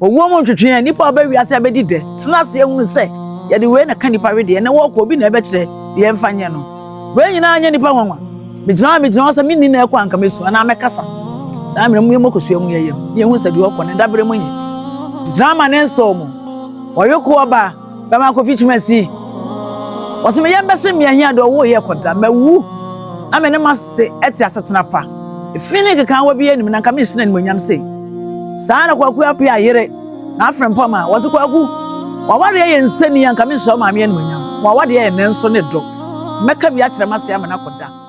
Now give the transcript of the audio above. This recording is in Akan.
owo mo twetwe nipa obawi ase abedi de tena se ehunu se ye de we na ka nipa we de na wo ko obi na ebe kire de emfanye no we nyina anya nipa nwanwa me se minni na ekwa anka mesu na mekasa saa mere mu yemokosu emu yeyem ye hu se de okọ na dabere munye drama ne nso mo oyoko oba ba ma ko fichmasi wose me yembe se me ahia do wo ye koda mawu na me ne mase eti asetena pa efini keka wa bi enim na nka me sina ni monyam sei saa na kwaku apia yere na afrempa ma wose kwaku wawade ye nsani anka me so ma me ni monyam wawade ye ne nso ne do meka bi a kire mase ama na koda